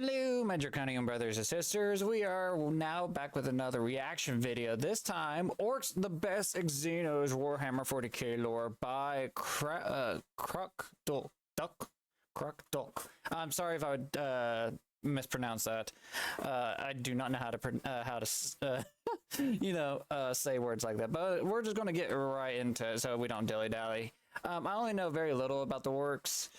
Hello, my Draconian brothers and sisters. We are now back with another reaction video. This time, Orks, the best Xenos Warhammer 40K lore by KrakDuk. KrakDuk. I'm sorry if I would mispronounce that. I do not know how to say words like that. But we're just gonna get right into it, so we don't dilly dally. I only know very little about the Orks.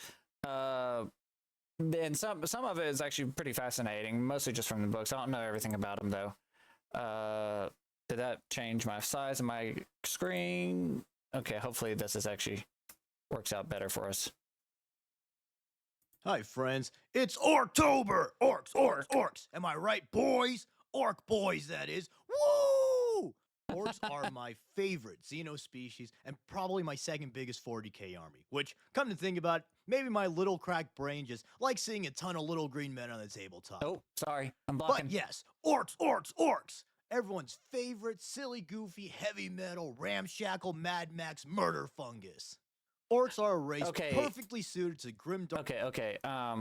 And some of it is actually pretty fascinating, mostly just from the books. I don't know everything about them though. Did that change my size of my screen? Okay, hopefully this actually works out better for us. Hi friends, it's Orktober! Orks! Am I right, boys? Orc boys, that is. Woo! Orcs are my favorite Xeno species and probably my second biggest 40k army, which, come to think about it, maybe my little cracked brain just likes seeing a ton of little green men on the tabletop. Oh, sorry, I'm blocking. But yes, Orks! Everyone's favorite silly, goofy, heavy metal, ramshackle, Mad Max murder fungus. Orcs are a race perfectly suited to grimdark. Okay. I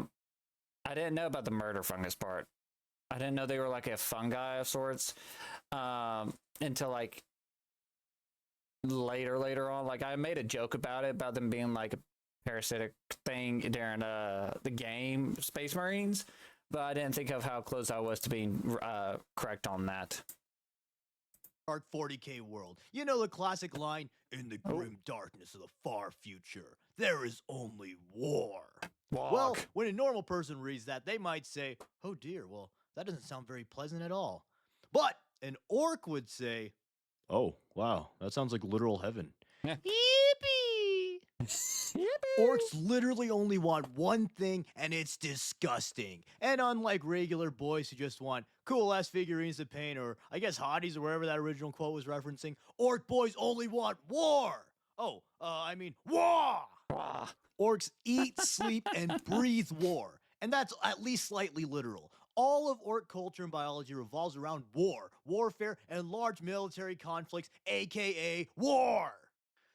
didn't know about the murder fungus part. I didn't know they were like a fungi of sorts. Until like later on. Like I made a joke about them being like a parasitic thing during the game Space Marines, but I didn't think of how close I was to being correct on that. Dark 40k world. You know the classic line, in the grim darkness of the far future, there is only war. Well, when a normal person reads that, they might say, oh dear, well, that doesn't sound very pleasant at all. But an orc would say, oh, wow, that sounds like literal heaven. Yeah. Yippee! Orcs literally only want one thing, and it's disgusting. And unlike regular boys who just want cool-ass figurines to paint, or I guess hotties or wherever that original quote was referencing, orc boys only want war! Oh, I mean, war! Orcs eat, sleep, and breathe war. And that's at least slightly literal. All of orc culture and biology revolves around war, warfare, and large military conflicts, aka war!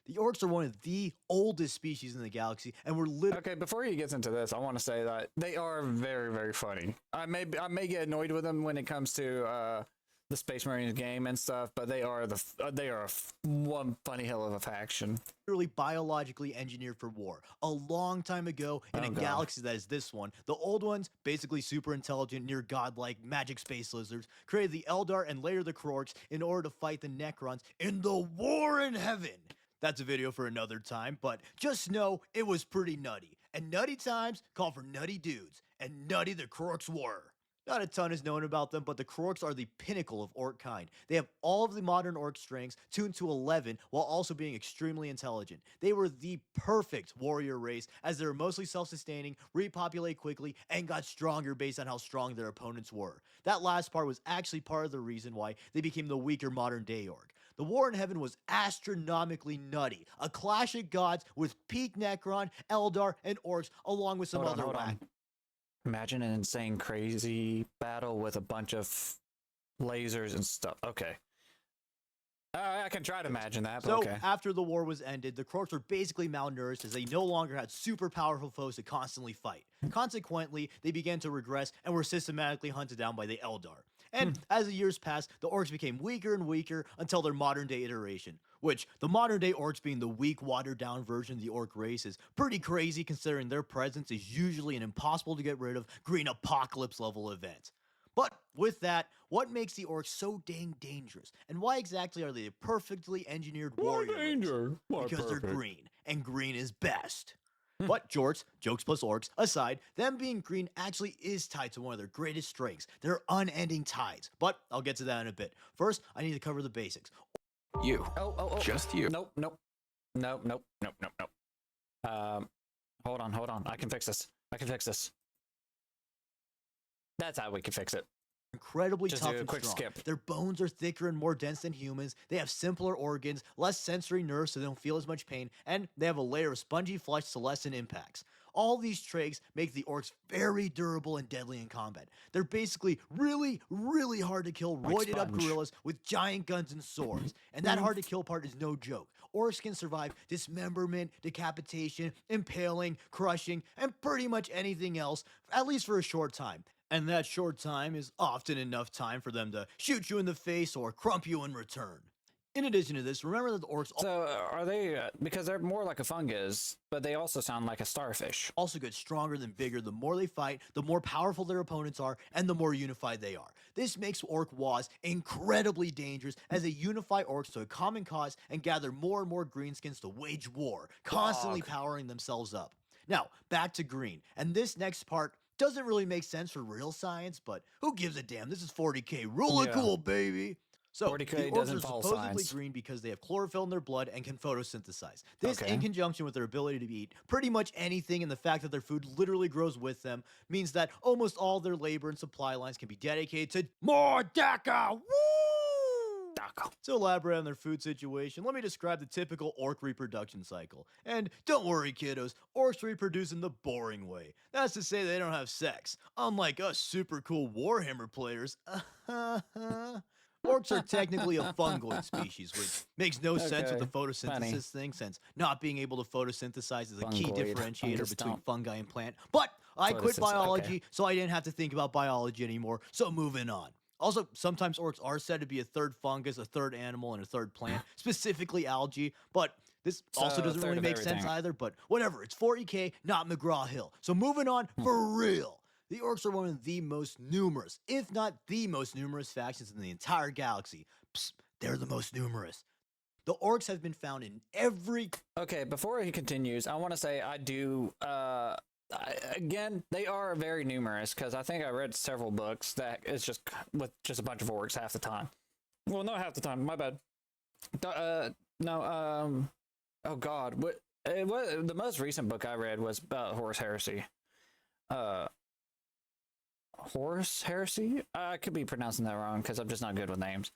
The orcs are one of the oldest species in the galaxy, and we're literally— Okay, before he gets into this, I want to say that they are very, very funny. I may get annoyed with them when it comes to the Space Marines game and stuff, but they are one funny hell of a faction. Literally biologically engineered for war. A long time ago in a galaxy that is this one, the old ones, basically super intelligent, near godlike magic space lizards, created the Eldar and later the Orks in order to fight the Necrons in the war in heaven. That's a video for another time, but just know it was pretty nutty. And nutty times call for nutty dudes, and nutty the Orks were. Not a ton is known about them, but the Orks are the pinnacle of orc kind. They have all of the modern orc strengths tuned to 11 while also being extremely intelligent. They were the perfect warrior race as they were mostly self-sustaining, repopulate quickly, and got stronger based on how strong their opponents were. That last part was actually part of the reason why they became the weaker modern day orc. The war in heaven was astronomically nutty. A clash of gods with peak Necron, Eldar, and orcs along with some other whack. Imagine an insane, crazy battle with a bunch of lasers and stuff. Okay. I can try to imagine that, but so, okay. After the war was ended, the Orks were basically malnourished as they no longer had super powerful foes to constantly fight. Consequently, they began to regress and were systematically hunted down by the Eldar. And as the years passed, the Orks became weaker and weaker until their modern-day iteration. Which, the modern-day Orks being the weak, watered-down version of the Orc race is pretty crazy considering their presence is usually an impossible-to-get-rid-of green apocalypse-level event. But with that, what makes the Orcs so dang dangerous? And why exactly are they a perfectly engineered warrior race? Because they're green, and green is best. But jokes plus orcs aside, them being green actually is tied to one of their greatest strengths, their unending tides. But I'll get to that in a bit. First, I need to cover the basics. You. Just you. Nope. Hold on. I can fix this. That's how we can fix it. Incredibly Just tough do a and quick strong. skip. Their bones are thicker and more dense than humans. They have simpler organs, less sensory nerves so they don't feel as much pain, and they have a layer of spongy flesh to lessen impacts. All these traits make the orcs very durable and deadly in combat. They're basically really, really hard to kill, roided up gorillas with giant guns and swords. And that hard to kill part is no joke. Orcs can survive dismemberment, decapitation, impaling, crushing, and pretty much anything else, at least for a short time. And that short time is often enough time for them to shoot you in the face or crump you in return. In addition to this, remember that the orcs So are they, because they're more like a fungus, but they also sound like a starfish. also get stronger than bigger. The more they fight, the more powerful their opponents are, and the more unified they are. This makes orc WAAAGH incredibly dangerous as they unify orcs to a common cause and gather more and more greenskins to wage war, constantly powering themselves up. Now, back to green, and this next part doesn't really make sense for real science, but who gives a damn? This is 40K. Rule of cool, baby. So, 40K the orcs doesn't are follow supposedly science. green because they have chlorophyll in their blood and can photosynthesize. This, Okay. in conjunction with their ability to eat pretty much anything and the fact that their food literally grows with them, means that almost all their labor and supply lines can be dedicated to more DACA! Woo! To elaborate on their food situation, let me describe the typical orc reproduction cycle. And don't worry, kiddos, orcs reproduce in the boring way. That's to say they don't have sex. Unlike us super cool Warhammer players. Orcs are technically a fungoid species, which makes no sense with the photosynthesis thing, since not being able to photosynthesize is a key differentiator between fungi and plant. But I quit biology, so I didn't have to think about biology anymore, so moving on. Also, sometimes orcs are said to be a third fungus, a third animal, and a third plant, specifically algae, but this also doesn't really make sense either, but whatever, it's 40K, not McGraw-Hill. So moving on, for real. The orcs are one of the most numerous, if not the most numerous factions in the entire galaxy. Psst, they're the most numerous. The orcs have been found in every... Okay, before he continues, I want to say I do... again, they are very numerous, because I think I read several books that it's just with just a bunch of orcs half the time. Well, not half the time, my bad. No, oh god, what the most recent book I read was about Horus Heresy. Horus Heresy? I could be pronouncing that wrong because I'm just not good with names.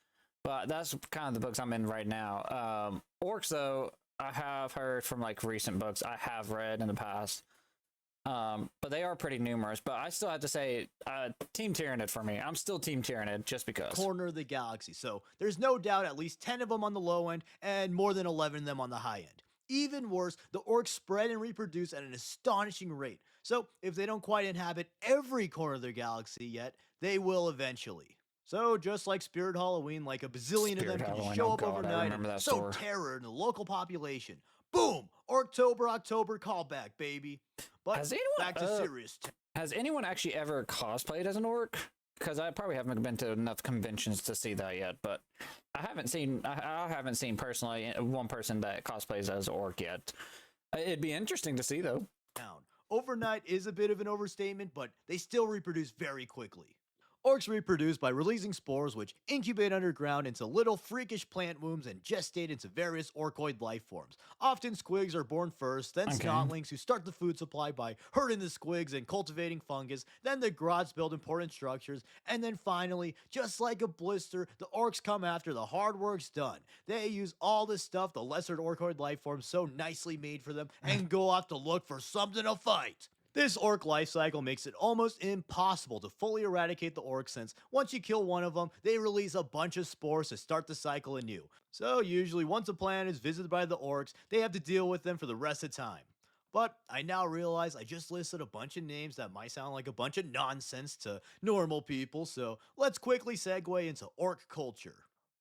But that's kind of the books I'm in right now. Orcs, though, I have heard from like recent books I have read in the past. But they are pretty numerous. But I still have to say, Team Tyrannid for me. I'm still Team Tyrannid just because. Corner of the galaxy. So there's no doubt at least 10 of them on the low end and more than 11 of them on the high end. Even worse, the orcs spread and reproduce at an astonishing rate. So if they don't quite inhabit every corner of their galaxy yet, they will eventually. So just like Spirit Halloween, like a bazillion of them can just show up overnight and sow terror in the local population. Boom! Orktober, October callback, baby. But back to serious. Has anyone actually ever cosplayed as an orc? Because I probably haven't been to enough conventions to see that yet, but I haven't seen personally one person that cosplays as an orc yet. It'd be interesting to see though. Overnight is a bit of an overstatement, but they still reproduce very quickly. Orcs reproduce by releasing spores which incubate underground into little freakish plant wombs and gestate into various orcoid life forms. Often squigs are born first, then snotlings who start the food supply by herding the squigs and cultivating fungus, then the grots build important structures, and then finally, just like a blister, the orcs come after the hard work's done. They use all the stuff the lesser orcoid life forms so nicely made for them and go off to look for something to fight. This orc life cycle makes it almost impossible to fully eradicate the orcs, since once you kill one of them, they release a bunch of spores to start the cycle anew. So usually once a planet is visited by the orcs, they have to deal with them for the rest of time. But I now realize I just listed a bunch of names that might sound like a bunch of nonsense to normal people, so let's quickly segue into orc culture.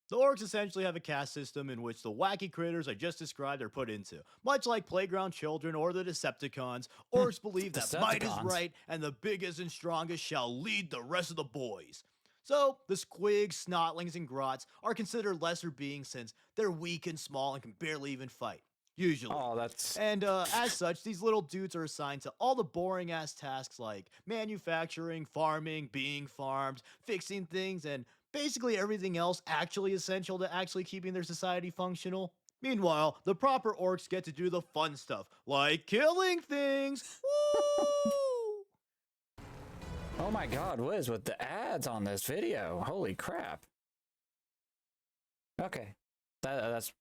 The orcs essentially have a caste system in which the wacky critters I just described are put into. Much like playground children or the Decepticons, orcs believe that might is right and the biggest and strongest shall lead the rest of the boys. So, the squigs, snotlings, and grots are considered lesser beings since they're weak and small and can barely even fight. Usually. And as such, these little dudes are assigned to all the boring ass tasks like manufacturing, farming, being farmed, fixing things, and basically everything else actually essential to actually keeping their society functional. Meanwhile, the proper orcs get to do the fun stuff, like killing things. Woo! Oh my god, what is with the ads on this video? Holy crap. Okay, that's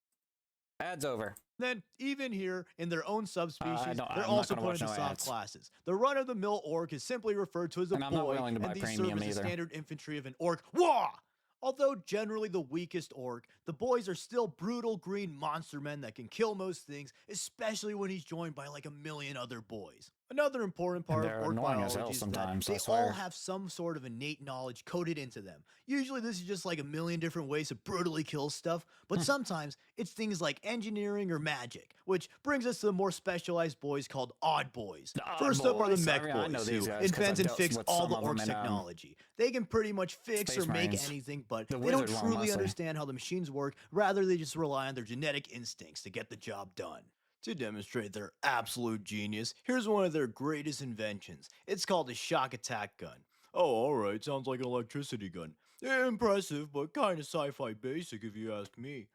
ads over. Then, even here, in their own subspecies, they're also put into soft classes. The run-of-the-mill orc is simply referred to as a boy, and these serve as the standard infantry of an orc. WAAAGH! Although generally the weakest orc, the boys are still brutal green monster men that can kill most things, especially when he's joined by like a million other boys. Another important part they're of orc annoying as biology hell is sometimes, that I they swear. all have some sort of innate knowledge coded into them. Usually this is just like a million different ways to brutally kill stuff, but sometimes it's things like engineering or magic, which brings us to the more specialized boys called odd boys. The odd First up are the boys? I mech mean, I know boys, these who guys 'cause invent I've and dealt fix with all some the of 'em orcs in, technology. They can pretty much fix Space or make Marines. anything, but The they don't wizard one, truly mostly. understand how the machines work, rather they just rely on their genetic instincts to get the job done. To demonstrate their absolute genius, here's one of their greatest inventions. It's called a shock attack gun. Oh, alright, sounds like an electricity gun. Impressive, but kinda sci-fi basic if you ask me.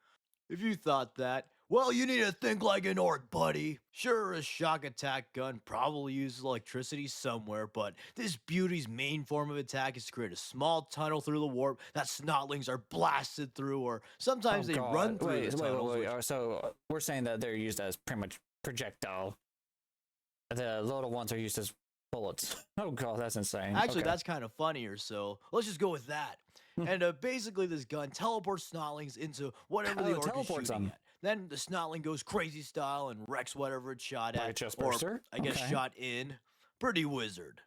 If you thought that, well, you need to think like an orc, buddy. Sure, a shock attack gun probably uses electricity somewhere, but this beauty's main form of attack is to create a small tunnel through the warp that snotlings are blasted through, or sometimes they run through the tunnels. Wait. So we're saying that they're used as pretty much projectile. The little ones are used as bullets. Oh god, that's insane. Actually, Okay. that's kind of funnier, so let's just go with that. And basically, this gun teleports snotlings into whatever the Oh, it orc is teleports shooting them. at. Then the snotling goes crazy style and wrecks whatever it's shot Like a at, chest or burster? I guess Okay. shot in. Pretty wizard.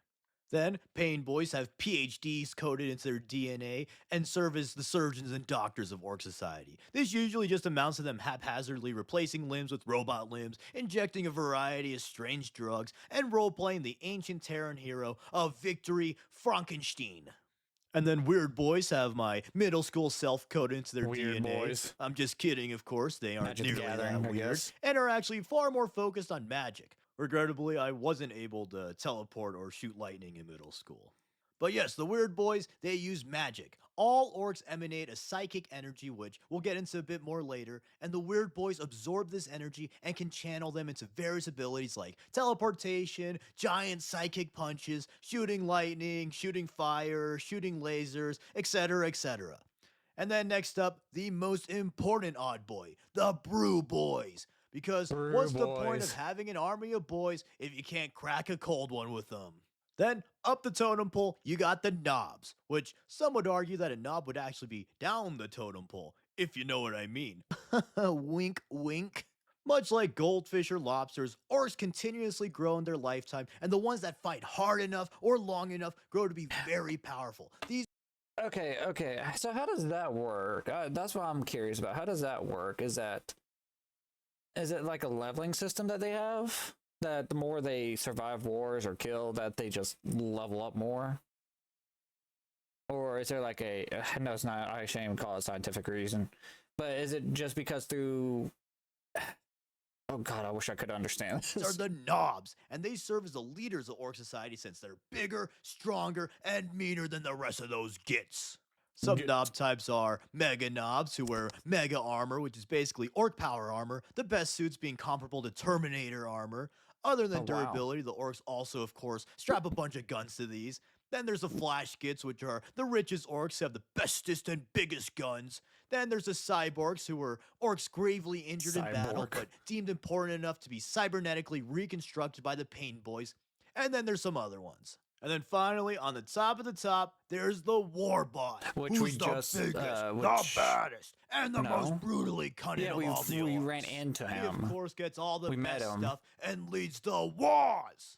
Then, Pain Boys have PhDs coded into their DNA and serve as the surgeons and doctors of Orc Society. This usually just amounts to them haphazardly replacing limbs with robot limbs, injecting a variety of strange drugs, and role-playing the ancient Terran hero of Victory Frankenstein. And then Weird Boys have my middle school self coded into their Weird DNA. boys. I'm just kidding, of course. They aren't Magic the nearly Gathering, that I weird, guess. and are actually far more focused on magic. Regrettably, I wasn't able to teleport or shoot lightning in middle school. But yes, the Weird Boys, they use magic. All orcs emanate a psychic energy, which we'll get into a bit more later, and the Weird Boys absorb this energy and can channel them into various abilities like teleportation, giant psychic punches, shooting lightning, shooting fire, shooting lasers, etc., etc. And then next up, the most important odd boy, the Brew Boys. Because Brew what's the point of Boys. having an army of boys if you can't crack a cold one with them? Then, up the totem pole, you got the knobs, which some would argue that a knob would actually be down the totem pole, if you know what I mean. Wink, wink. Much like goldfish or lobsters, orcs continuously grow in their lifetime, and the ones that fight hard enough or long enough grow to be very powerful. These Okay. So how does that work? That's what I'm curious about. How does that work? Is it like a leveling system that they have? That the more they survive wars or kill, that they just level up more? Or is there like a no, it's not, I shouldn't even call it scientific reason. But is it just because through oh god, I wish I could understand are this. the knobs, and they serve as the leaders of Orc Society since they're bigger, stronger, and meaner than the rest of those gits. Some Gits. knob types are Mega Knobs, who wear Mega Armor, which is basically Orc Power Armor, the best suits being comparable to Terminator Armor. Other than Oh, wow. durability, the Orcs also, of course, strap a bunch of guns to these. Then there's the Flash Gits, which are the richest orcs who have the bestest and biggest guns. Then there's the Cyborgs, who were orcs gravely injured in battle, Cyborg. but deemed important enough to be cybernetically reconstructed by the Pain Boys. And then there's some other ones. And then finally, on the top of the top, there's the Warbot, Which who's we the just, biggest, the which- baddest, and the No. most brutally cunning Yeah, of we all the we orcs. ran into He, him. of course, gets all the We met best him. stuff and leads the wars.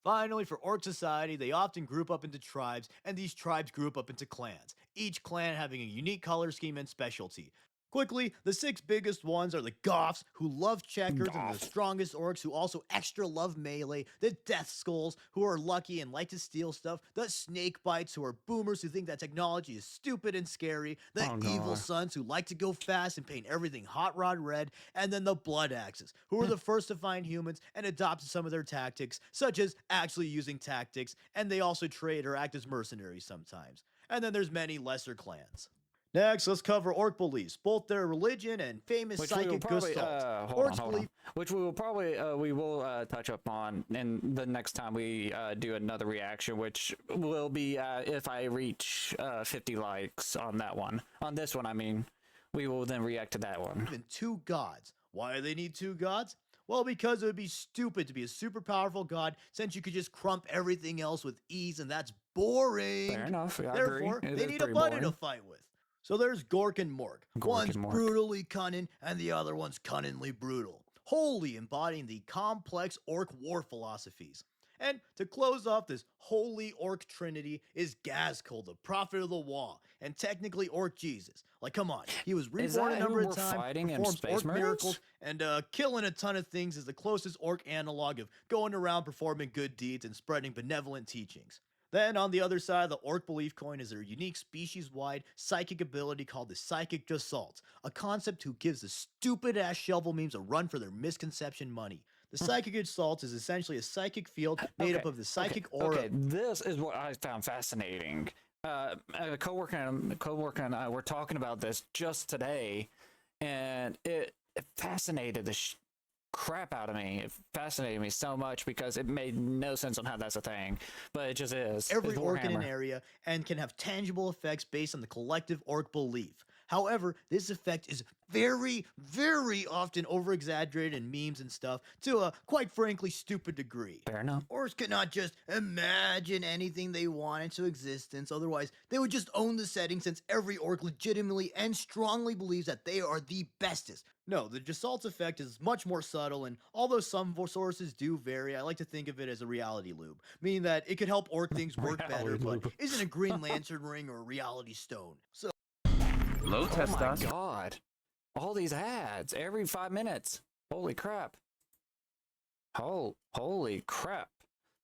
Finally, for Orc Society, they often group up into tribes, and these tribes group up into clans, each clan having a unique color scheme and specialty. Quickly, the 6 biggest ones are the Goths, who love checkers, and the Goth. strongest orcs, who also extra love melee, the Death Skulls, who are lucky and like to steal stuff, the Snake Bites, who are boomers who think that technology is stupid and scary, the Oh, Evil God. Sons, who like to go fast and paint everything hot rod red, and then the Blood Axes, who are the first to find humans and adopted some of their tactics, such as actually using tactics, and they also trade or act as mercenaries sometimes. And then there's many lesser clans. Next, let's cover orc beliefs, both their religion and famous Which we will psychic probably gestalt. hold Orcs on. believe Which we will probably touch up on in the next time we do another reaction, which will be if I reach 50 likes on that one. On this one, I mean, we will then react to that one. in 2 gods. Why do they need 2 gods? Well, because it would be stupid to be a super powerful god since you could just crump everything else with ease, and that's boring. Fair enough. I Therefore, agree. It they is need a pretty buddy to boring. fight with. So there's Gork and Mork. Gork One's and Mork. brutally cunning, and the other one's cunningly brutal, wholly embodying the complex orc war philosophies. And to close off this holy orc trinity is Gazkul, the prophet of the WAAAGH, and technically Orc Jesus. Like, come on, he was reborn a number of times, performs orc miracles, and killing a ton of things is the closest orc analog of going around performing good deeds and spreading benevolent teachings. Then, on the other side of the orc belief coin is their unique species-wide psychic ability called the Psychic Gestalt, a concept who gives the stupid-ass shovel memes a run for their misconception money. The Psychic Gestalt is essentially a psychic field made up of the psychic aura. Okay, this is what I found fascinating. A coworker and I were talking about this just today, and it fascinated the crap out of me. It fascinated me so much because it made no sense on how that's a thing, but it just is. Every orc in an area and can have tangible effects based on the collective orc belief. However, this effect is very, very often over-exaggerated in memes and stuff to a, quite frankly, stupid degree. Fair enough. Orcs cannot just imagine anything they want into existence, otherwise they would just own the setting since every orc legitimately and strongly believes that they are the bestest. No, the Gestalt effect is much more subtle, and although some sources do vary, I like to think of it as a reality loop, meaning that it could help orc things work better, but isn't a Green Lantern ring or a reality stone. So Low testosterone. Oh my god. All these ads every 5 minutes. Holy crap. Holy crap.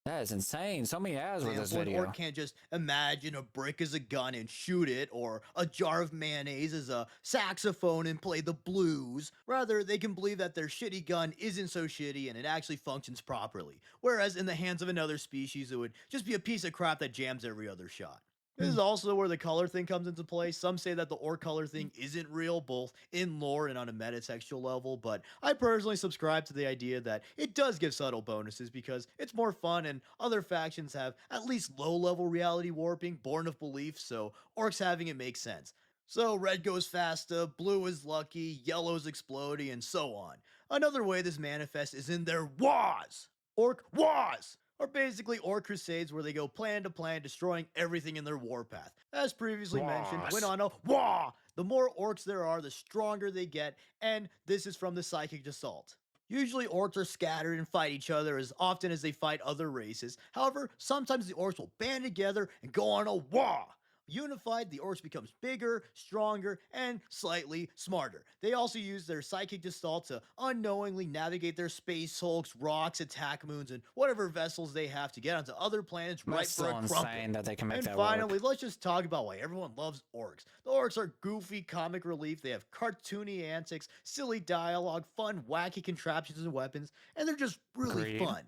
That is insane. So many ads with this video. Orc can't just imagine a brick as a gun and shoot it, or a jar of mayonnaise as a saxophone and play the blues. Rather, they can believe that their shitty gun isn't so shitty and it actually functions properly. Whereas in the hands of another species, it would just be a piece of crap that jams every other shot. This is also where the color thing comes into play. Some say that the orc color thing isn't real, both in lore and on a metatextual level, but I personally subscribe to the idea that it does give subtle bonuses because it's more fun and other factions have at least low-level reality warping born of belief, so orcs having it makes sense. So red goes faster, blue is lucky, yellow's exploding, and so on. Another way this manifests is in their WAAAGHs! Orc WAAAGHs! Are basically orc crusades where they go plan to plan, destroying everything in their warpath. As previously mentioned, when on a WAAAGH, the more orcs there are, the stronger they get, and this is from the Psychic Assault. Usually orcs are scattered and fight each other as often as they fight other races. However, sometimes the orcs will band together and go on a WAAAGH. Unified, the orcs becomes bigger, stronger, and slightly smarter. They also use their psychic gestalt to unknowingly navigate their space hulks, rocks, attack moons, and whatever vessels they have to get onto other planets right for a crumpet. That they can make and that finally, work. let's just talk about why everyone loves orcs. The orcs are goofy comic relief. They have cartoony antics, silly dialogue, fun, wacky contraptions and weapons, and they're just really fun.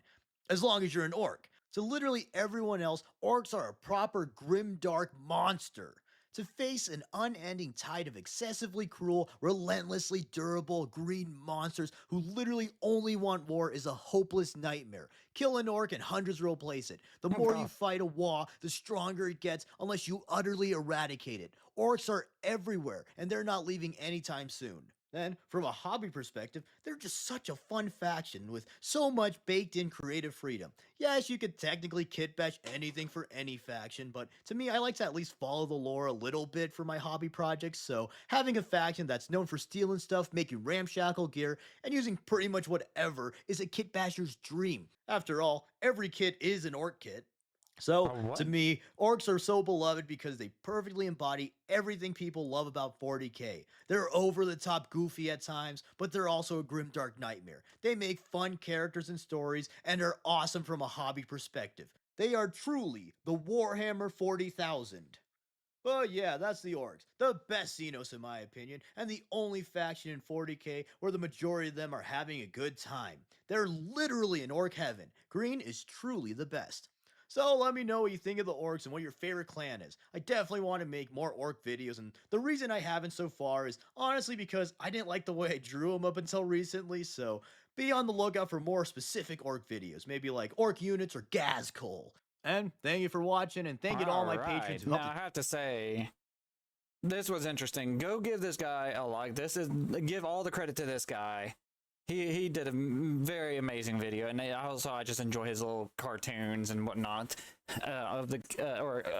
As long as you're an orc. To literally everyone else, orcs are a proper grimdark monster. To face an unending tide of excessively cruel, relentlessly durable green monsters who literally only want war is a hopeless nightmare. Kill an orc and hundreds will replace it. The more you fight a WAAAGH, the stronger it gets unless you utterly eradicate it. Orcs are everywhere, and they're not leaving anytime soon. Then, from a hobby perspective, they're just such a fun faction with so much baked-in creative freedom. Yes, you could technically kit bash anything for any faction, but to me, I like to at least follow the lore a little bit for my hobby projects, so having a faction that's known for stealing stuff, making ramshackle gear, and using pretty much whatever is a kit basher's dream. After all, every kit is an orc kit. So, to me, orcs are so beloved because they perfectly embody everything people love about 40K. They're over-the-top goofy at times, but they're also a grimdark nightmare. They make fun characters and stories, and are awesome from a hobby perspective. They are truly the Warhammer 40,000. But yeah, that's the orcs. The best Xenos in my opinion, and the only faction in 40K where the majority of them are having a good time. They're literally in orc heaven. Green is truly the best. So let me know what you think of the orcs and what your favorite clan is. I definitely want to make more orc videos, and the reason I haven't so far is honestly because I didn't like the way I drew them up until recently, so be on the lookout for more specific orc videos, maybe like orc units or Gazkul. And thank you for watching, and thank you to all my patrons who helped. Now I have to say, this was interesting. Go give this guy a like. Give all the credit to this guy. He did a very amazing video, and I just enjoy his little cartoons and whatnot of the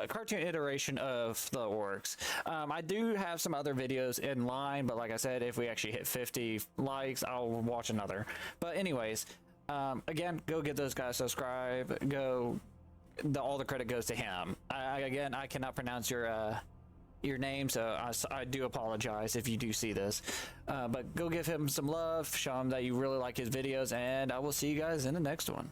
cartoon iteration of the orcs. I do have some other videos in line, but like I said, if we actually hit 50 likes, I'll watch another. But anyways, Again, go get those guys subscribe. All the credit goes to him. Again, I cannot pronounce your name, so I do apologize if you do see this. But go give him some love, show him that you really like his videos, and I will see you guys in the next one.